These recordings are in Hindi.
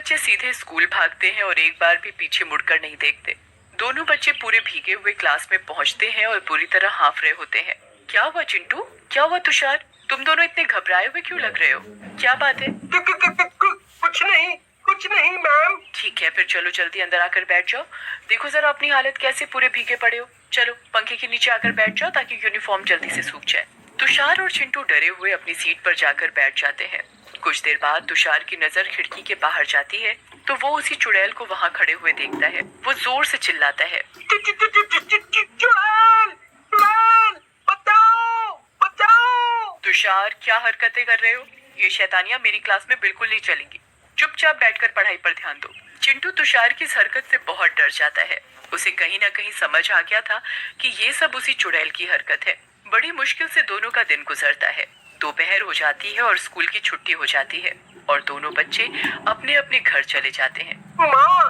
बच्चे सीधे स्कूल भागते हैं और एक बार भी पीछे मुड़कर नहीं देखते। दोनों बच्चे पूरे भीगे हुए क्लास में पहुंचते हैं और बुरी तरह हांफ रहे होते हैं। क्या हुआ चिंटू? क्या हुआ तुषार? तुम दोनों इतने घबराए हुए क्यों लग रहे हो? क्या बात है? कुछ नहीं मैम। ठीक है, फिर चलो जल्दी अंदर आकर बैठ जाओ। देखो जरा अपनी हालत कैसे, पूरे भीगे पड़े हो। चलो पंखे के नीचे आकर बैठ जाओ ताकि यूनिफॉर्म जल्दी से सूख जाए। तुषार और चिंटू डरे हुए अपनी सीट पर जाकर बैठ जाते हैं। कुछ देर बाद तुषार की नजर खिड़की के बाहर जाती है तो वो उसी चुड़ैल को वहाँ खड़े हुए देखता है। वो जोर से चिल्लाता है, चुड़ैल, बचाओ, बचाओ। तुषार क्या हरकतें कर रहे हो? ये शैतानियां मेरी क्लास में बिल्कुल नहीं चलेंगी। चुपचाप बैठकर पढ़ाई पर ध्यान दो। चिंटू तुषार की इस हरकत से बहुत डर जाता है। उसे कहीं ना कहीं समझ आ गया था कि ये सब उसी चुड़ैल की हरकत है। बड़ी मुश्किल से दोनों का दिन गुजरता है। दोपहर हो जाती है और स्कूल की छुट्टी हो जाती है और दोनों बच्चे अपने अपने घर चले जाते हैं। माँ,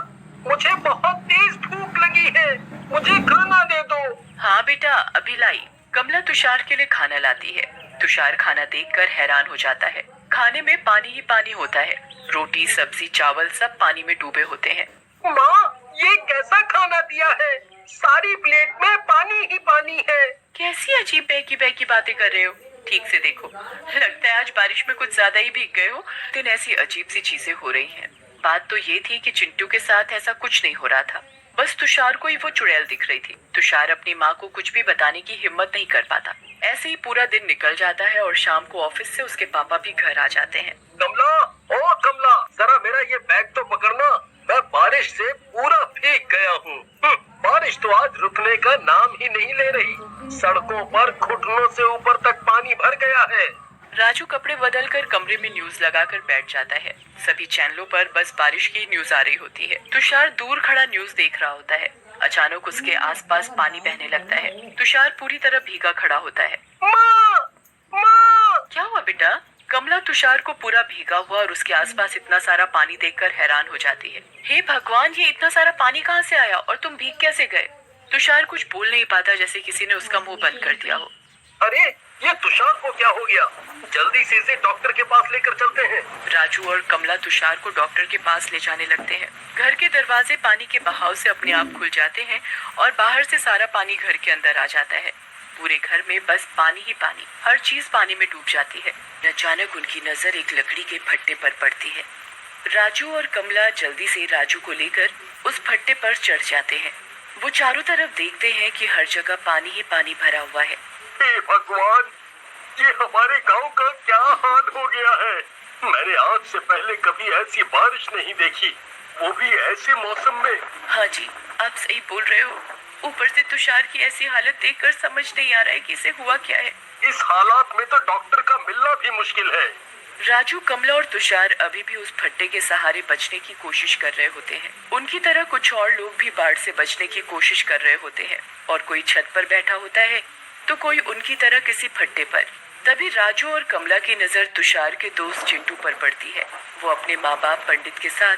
मुझे बहुत तेज भूख लगी है, मुझे खाना दे दो। हाँ बेटा, अभी लाई। कमला तुषार के लिए खाना लाती है। तुषार खाना देखकर हैरान हो जाता है। खाने में पानी ही पानी होता है। रोटी, सब्जी, चावल सब पानी में डूबे होते हैं। माँ, ये कैसा खाना दिया है? सारी प्लेट में पानी ही पानी है। कैसी अजीब बहकी बहकी बातें कर रहे हो? ठीक से देखो, लगता है आज बारिश में कुछ ज्यादा ही भीग गए हो। दिन ऐसी अजीब सी चीजें हो रही हैं। बात तो ये थी कि चिंटू के साथ ऐसा कुछ नहीं हो रहा था, बस तुषार को ही वो चुड़ैल दिख रही थी। तुषार अपनी माँ को कुछ भी बताने की हिम्मत नहीं कर पाता। ऐसे ही पूरा दिन निकल जाता है और शाम को ऑफिस से उसके पापा भी घर आ जाते हैं। कमला, ओ कमला, जरा मेरा ये बैग तो पकड़ना, मैं बारिश से पूरा भीग गया हूँ। बारिश तो आज रुकने का नाम ही नहीं ले रही। सड़कों पर घुटनों से ऊपर तक पानी भर गया है। राजू कपड़े बदलकर कमरे में न्यूज लगाकर बैठ जाता है। सभी चैनलों पर बस बारिश की न्यूज आ रही होती है। तुषार दूर खड़ा न्यूज देख रहा होता है। अचानक उसके आसपास पानी बहने लगता है। तुषार पूरी तरह भीगा खड़ा होता है। माँ, माँ। क्या हुआ बेटा? कमला तुषार को पूरा भीगा हुआ और उसके आसपास इतना सारा पानी देखकर हैरान हो जाती है। हे भगवान, ये इतना सारा पानी कहाँ से आया और तुम भीग कैसे गए? तुषार कुछ बोल नहीं पाता, जैसे किसी ने उसका मुंह बंद कर दिया हो। अरे, ये तुषार को क्या हो गया? जल्दी से इसे डॉक्टर के पास लेकर चलते हैं। राजू और कमला तुषार को डॉक्टर के पास ले जाने लगते हैं। घर के दरवाजे पानी के बहाव से अपने आप खुल जाते हैं और बाहर से सारा पानी घर के अंदर आ जाता है। पूरे घर में बस पानी ही पानी, हर चीज पानी में डूब जाती है। अचानक उनकी नजर एक लकड़ी के फट्टे पर पड़ती है। राजू और कमला जल्दी से राजू को लेकर उस फट्टे पर चढ़ जाते हैं। वो चारों तरफ देखते हैं कि हर जगह पानी ही पानी भरा हुआ है। हे भगवान, ये हमारे गांव का क्या हाल हो गया है? मैंने आज से पहले कभी ऐसी बारिश नहीं देखी, वो भी ऐसे मौसम में। हाँ जी, आप सही बोल रहे हो। ऊपर से तुषार की ऐसी हालत देखकर समझ नहीं आ रहा है कि इसे हुआ क्या है। इस हालात में तो डॉक्टर का मिलना भी मुश्किल है। राजू, कमला और तुषार अभी भी उस फट्टे के सहारे बचने की कोशिश कर रहे होते हैं। उनकी तरह कुछ और लोग भी बाढ़ से बचने की कोशिश कर रहे होते हैं और कोई छत पर बैठा होता है तो कोई उनकी तरह किसी फट्टे पर। तभी राजू और कमला की नजर तुषार के दोस्त चिंटू पर पड़ती है। वो अपने माँ बाप पंडित के साथ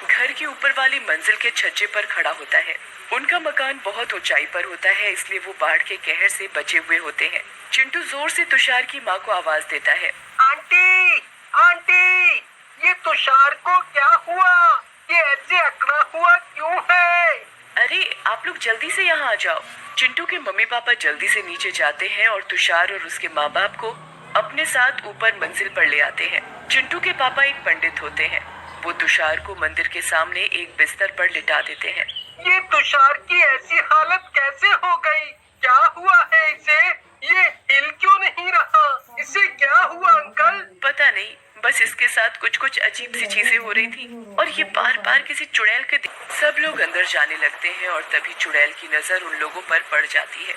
घर की ऊपर वाली मंजिल के छज्जे पर खड़ा होता है। उनका मकान बहुत ऊंचाई पर होता है, इसलिए वो बाढ़ के कहर से बचे हुए होते हैं। चिंटू जोर से तुषार की माँ को आवाज देता है, आंटी, आंटी, ये तुषार को क्या हुआ? ये ऐसे अकड़ा हुआ क्यों है? अरे आप लोग जल्दी से यहाँ आ जाओ। चिंटू के मम्मी पापा जल्दी से नीचे जाते हैं और तुषार और उसके माँ बाप को अपने साथ ऊपर मंजिल पर ले आते हैं। चिंटू के पापा एक पंडित होते हैं। वो तुषार को मंदिर के सामने एक बिस्तर पर लिटा देते हैं। ये तुषार की ऐसी हालत कैसे हो गई? क्या हुआ है इसे? ये हिल क्यों नहीं रहा? इसे क्या हुआ अंकल? पता नहीं, बस इसके साथ कुछ कुछ अजीब सी चीजें हो रही थी और ये बार बार किसी चुड़ैल के। सब लोग अंदर जाने लगते हैं और तभी चुड़ैल की नजर उन लोगों पर पड़ जाती है।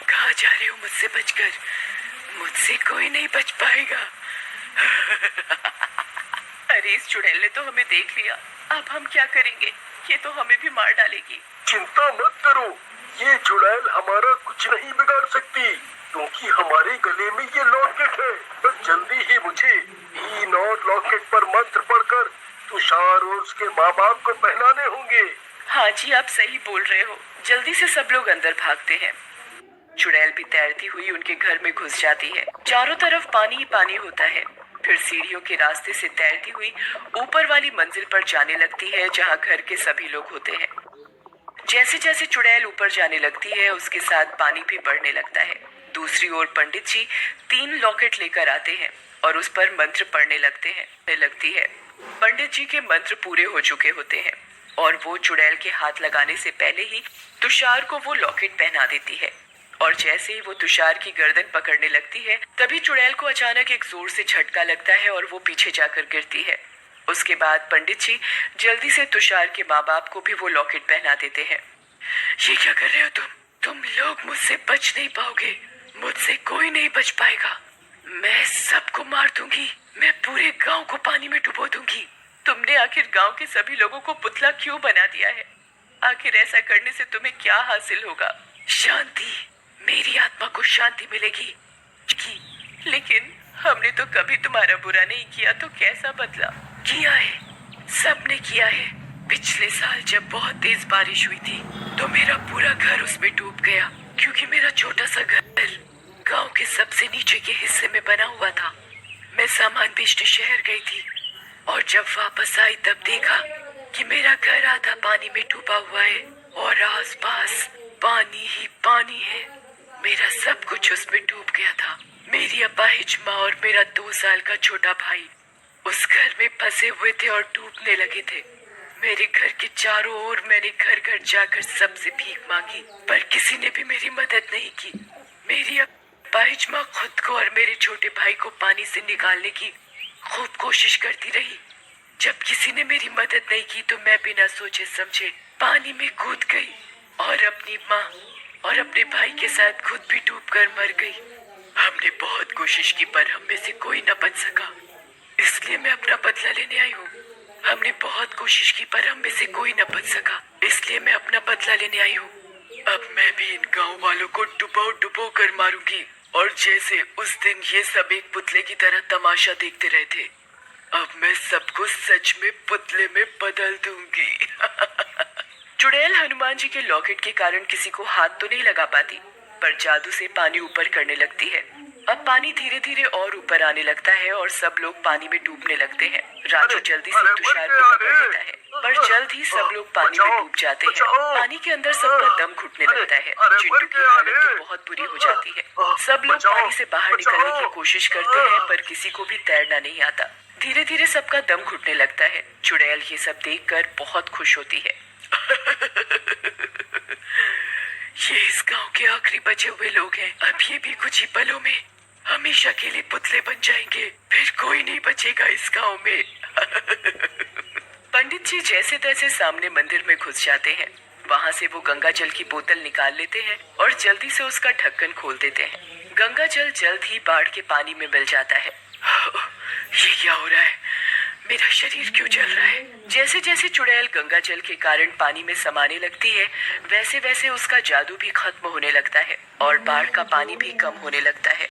कहाँ जा रहे हो मुझसे बचकर? मुझसे कोई नहीं बच पाएगा। अरे इस चुड़ैल ने तो हमें देख लिया, अब हम क्या करेंगे? ये तो हमें भी मार डालेगी। चिंता मत करो, ये चुड़ैल हमारा कुछ नहीं बिगाड़ सकती क्योंकि हमारे गले में ये लॉकेट है। तो जल्दी ही मुझे इन और लॉकेट पर मंत्र पढ़कर तुषार और उसके माँ बाप को पहनाने होंगे। हाँ जी, आप सही बोल रहे हो। जल्दी से सब लोग अंदर भागते हैं। चुड़ैल भी तैरती हुई उनके घर में घुस जाती है। चारों तरफ पानी ही पानी होता है। फिर सीढ़ियों के रास्ते से तैरती हुई ऊपर वाली मंजिल पर जाने लगती है जहाँ घर के सभी लोग होते हैं। जैसे जैसे चुड़ैल ऊपर जाने लगती है उसके साथ पानी भी बढ़ने लगता है। दूसरी ओर पंडित जी 3 लॉकेट लेकर आते हैं और उस पर मंत्र पढ़ने लगती है। पंडित जी के मंत्र पूरे हो चुके होते हैं और वो चुड़ैल के हाथ लगाने से पहले ही तुषार को वो लॉकेट पहना देती है। और जैसे ही वो तुषार की गर्दन पकड़ने लगती है तभी चुड़ैल को अचानक एक जोर से झटका लगता है और वो पीछे जाकर गिरती है। उसके बाद पंडित जी जल्दी से तुषार के माँ बाप को भी वो लॉकेट पहना देते हैं। ये क्या कर रहे हो तुम लोग मुझसे बच नहीं पाओगे, मुझसे कोई नहीं बच पाएगा। मैं सबको मार दूंगी, मैं पूरे गांव को पानी में डुबो दूंगी। तुमने आखिर गांव के सभी लोगों को पुतला क्यों बना दिया है? आखिर ऐसा करने से तुम्हें क्या हासिल होगा? शांति, मेरी आत्मा को शांति मिलेगी। लेकिन हमने तो कभी तुम्हारा बुरा नहीं किया, तो कैसा बदला? किया है, सबने किया है। पिछले साल जब बहुत तेज बारिश हुई थी तो मेरा पूरा घर उसमें डूब गया, क्योंकि मेरा छोटा सा घर गांव के सबसे नीचे के हिस्से में बना हुआ था। मैं सामान बेचने शहर गई थी और जब वापस आई तब देखा कि मेरा घर आधा पानी में डूबा हुआ है और आसपास पानी ही पानी है। मेरा सब कुछ उसमें डूब गया था। मेरी अपाहिज माँ और मेरा 2 साल का छोटा भाई उस घर में फंसे हुए थे और डूबने लगे थे। मेरे घर के चारों ओर मैंने घर घर जाकर सबसे भीख मांगी, पर किसी ने भी मेरी मदद नहीं की। मेरी अपाहिज माँ खुद को और मेरे छोटे भाई को पानी से निकालने की खूब कोशिश करती रही। जब किसी ने मेरी मदद नहीं की तो मैं बिना सोचे समझे पानी में कूद गई और अपनी माँ और अपने भाई के साथ खुद भी डूबकर मर गई। हमने बहुत कोशिश की पर हम में से कोई न बच सका, इसलिए मैं अपना बदला लेने आई हूँ। हमने बहुत कोशिश की पर हम में से कोई न बच सका, इसलिए मैं अपना बदला लेने आई हूँ। अब मैं भी इन गांव वालों को डुबो कर मारूंगी, और जैसे उस दिन ये सब एक पुतले की तरह तमाशा देखते रहे थे, अब मैं सबको सच में पुतले में बदल दूंगी। चुड़ैल हनुमान जी के लॉकेट के कारण किसी को हाथ तो नहीं लगा पाती, पर जादू से पानी ऊपर करने लगती है। अब पानी धीरे धीरे और ऊपर आने लगता है और सब लोग पानी में डूबने लगते हैं। राजू जल्दी से तुषार को पकड़ लेता है, पर जल्द ही सब लोग पानी में डूब जाते हैं। पानी के अंदर सबका दम घुटने लगता है। चिंटू की हालत तो बहुत बुरी हो जाती है। सब लोग पानी से बाहर निकलने की कोशिश करते हैं पर किसी को भी तैरना नहीं आता। धीरे धीरे सबका दम घुटने लगता है। चुड़ैल ये सब देखकर बहुत खुश होती है। ये इस गांव के आखिरी बचे हुए लोग हैं। अब ये भी कुछ ही पलों में हमेशा के लिए पुतले बन जाएंगे, फिर कोई नहीं बचेगा इस गांव में। पंडित जी जैसे तैसे सामने मंदिर में घुस जाते हैं। वहाँ से वो गंगा जल की बोतल निकाल लेते हैं और जल्दी से उसका ढक्कन खोल देते हैं। गंगा जल जल्द ही बाढ़ के पानी में मिल जाता है। ये क्या हो रहा है? मेरा शरीर क्यों जल रहा है? जैसे जैसे चुड़ैल गंगा जल के कारण पानी में समाने लगती है वैसे वैसे उसका जादू भी खत्म होने लगता है और बाढ़ का पानी भी कम होने लगता है।